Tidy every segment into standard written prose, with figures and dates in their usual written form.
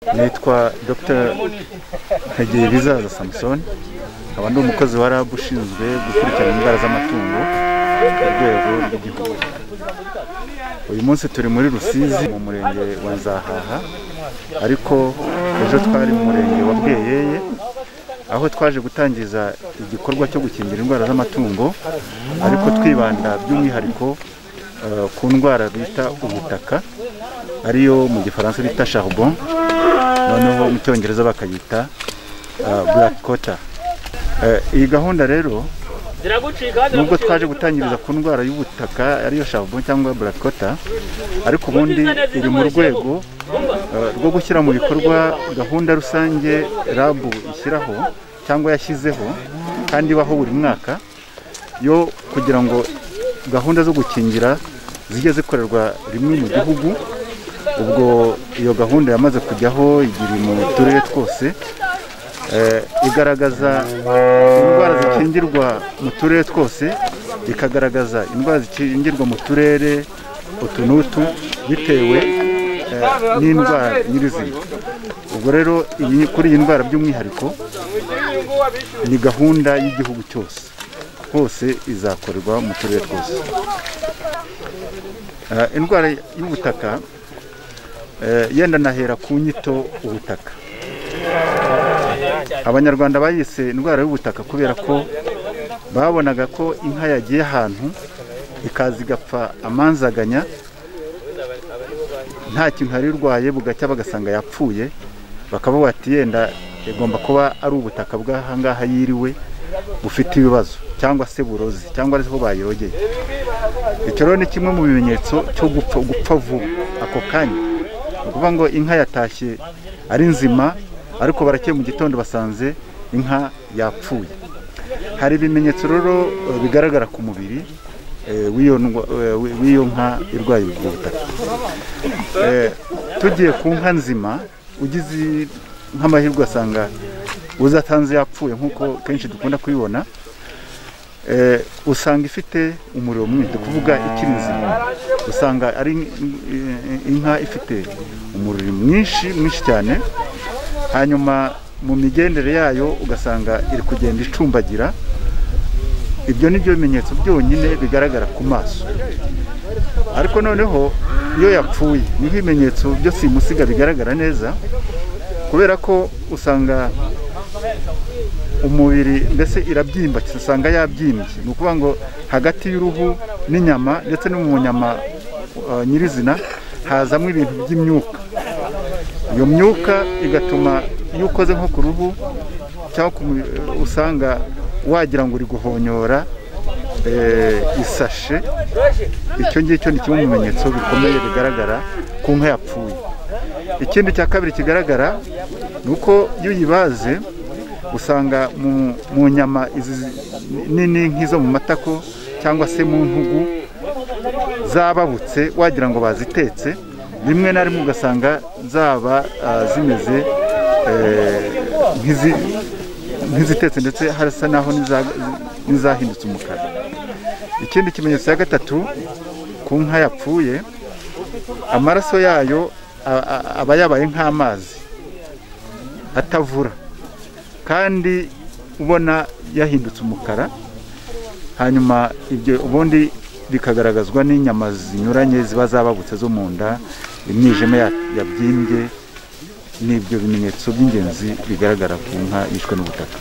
Nitwa Dr. Ntegeyibizaza Samson, nkaba ndi umukozi wa RAB ushinzwe gukurikirana indwara z'amatungo ku rwego rw'igihugu. Uyu munsi turi muri Rusizi mu murenge wa Nzahaha, ariko ejo twari mu murenge wa Bweyeye, aho twaje gutangiza igikorwa cyo gukingira indwara z'amatungo, ariko twibanda by'umwihariko ku ndwara bita ubutaka, ariyo mu gifaransa bita charbon, noneho mu cyongereza bakayita black quarter. Iyi gahunda rero nubwo twaje gutangiriza ku ndwara y'ubutaka ariyo charbon cyangwa black quarter, ariko ubundi iri mu rwego rwo gushyira mu bikorwa gahunda rusange RAB ishyiraho cyangwa yashyizeho kandi ibaho buri mwaka, yo kugira ngo gahunda zo gukingira zijye zikorerwa rimwe mu gihugu. Ubwo iyo gahunda yamaze kujyaho, igiri mu turere twose, igaragaza indwara zikingirwa mu turere twose, ikagaragaza indwara zikingirwa mu turere utu n'utu bitewe n'indwara nyirizina. Ubwo rero kuri iyi ndwara by'umwihariko ni gahunda y'igihugu cyose, hose izakorerwa mu turere twose. Indwara y'ubutaka yenda nahera ku nyito ubutaka. Abanyarwanda bayise indwara y'ubutaka kubera ko babonaga ko inka yagiye ahantu ikaza igapfa amanzaganya, nta kintu hari irwaye, bugacya bagasanga yapfuye, bakaba bati yenda igomba kuba ari ubutaka bw'ahangaha yiriwe bufite ibibazo cyangwa se burozi cyangwa ariho bayirogeye. Icyo rero ni kimwe mu bimenyetso cyo gupfa vuba ako kanya. Ukuvuga ngo inka yatashye ari nzima, ariko barakeye mu gitondo basanze inka yapfuye. Hari ibimenyetso rero bigaragara ku mubiri w'iyo nka irwaye ubutaka. Tugiye ku nka nzima, ugize nk'amahirwe asanga uzatanze yapfuye, nk'uko kenshi dukunda kubibona, usanga ifite umuriro mwinshi, kuvuga ikiri nzima usanga ari inka ifite umuriro mwinshi cyane. Hanyuma mu migendere yayo ugasanga iri kugenda icumbagira. Ibyo ni byo bimenyetso byonyine bigaragara ku maso. Ariko noneho iyo yapfuye niho ibimenyetso byo simusiga bigaragara neza, kubera ko usanga umubiri mbese irabyimba, usanga yabyimbye. Ni ukuvuga ngo hagati y'uruhu n'inyama ndetse no mu nyama nyirizina hazamo ibintu by'imyuka. Iyo myuka igatuma iyo ukoze nko ku ruhu cyangwa usanga wagira ngo uri guhonyora isashe. Icyo ngicyo ni kimwe mu bimenyetso bikomeye bigaragara ku nka yapfuye. Ikindi cya kabiri kigaragara ni uko iyo uyibaze usanga mu nyama nini nk'izo mu matako cyangwa se mu ntugu zababutse, wagira ngo bazitetse. Rimwe na rimwe ugasanga zaba zimeze nk'izitetse ndetse harasa naho n'izahindutse umukara. Ikindi kimenyetso cya gatatu ku nka yapfuye, amaraso yayo aba yabaye nk'amazi atavura, kandi ubona yahindutse umukara. Hanyuma ibyo ubundi bikagaragazwa n'inyama zinyuranye ziba zababutse zo mu nda, imyijima yabyimbye. N'ibyo bimenyetso by'ingenzi bigaragara ku nka yishwe n'ubutaka.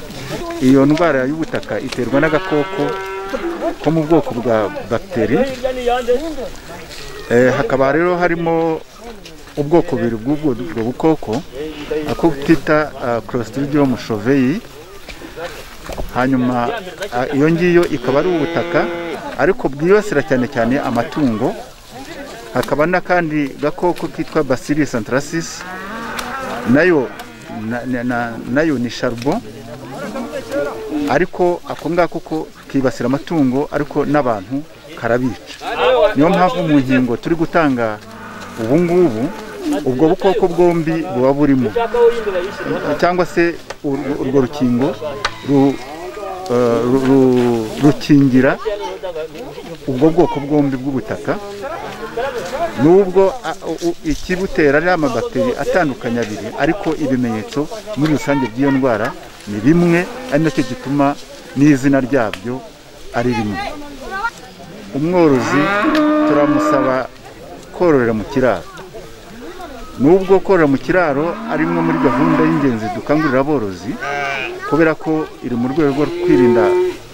Iyo ndwara y'ubutaka iterwa n'agakoko ko mu bwoko bwa bagiteri. Hakaba rero harimo ubwoko bubiri bw'ubwo bukoko, ako twita Clostridium shoveyi. Hanyuma iyo ngiyo ikaba ari ubutaka ariko bwibasira cyane cyane amatungo. Hakaba n'akandi gakoko kitwa Bacillus anthracis, nayo ni charbon, ariko ako ngako ko kibasira amatungo ariko n'abantu karabica. Niyo mpamvu mu nkingo turi gutanga ubu ngubu ubwo bukoko bwombi buba burimo, cyangwa se urwo rukingo rukingira ubwo bwoko bwombi bw'ubutaka. nubwo ikibutera ari amabakiteri atandukanye abiri, ariko ibimenyetso muri rusange by'iyo ndwara ni bimwe, ari nacyo gituma n'izina ryabyo ari rimwe. Umworozi turamusaba kororera mu kiraro, nubwo korora mu kiraro ari imwe muri gahunda y'ingenzi dukangurira aborozi, kubera ko iri mu rwego rwo kwirinda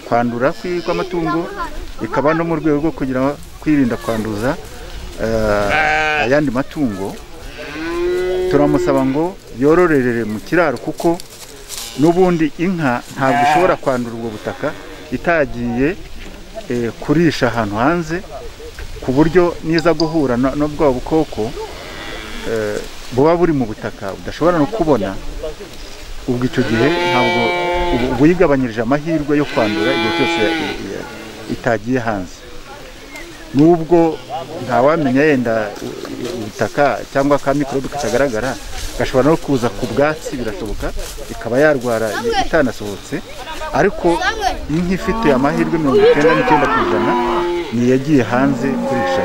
kwandura kw'amatungo, ikaba no mu rwego rwo kwirinda kwanduza ayandi matungo. Turamusaba ngo yororerere mu kiraro, kuko n'ubundi inka ntabwo ishobora kwandura ubwo butaka itagiye kurisha ahantu hanze, ku buryo niza guhura n'ubwo bukoko buba buri mu butaka udashobora no kubona, ubwo icyo gihe ntabwo ubu yigabanyirije amahirwe yo kwandura igihe cyose itagiye hanze. Nubwo ntawamenya yenda ubutaka cyangwa ka mikorobe katagaragara gashobora no kuza ku bwatsi, birashoboka ikaba yarwara itanasohotse, ariko inka ifite amahirwe 99% ni yagiye hanze kurisha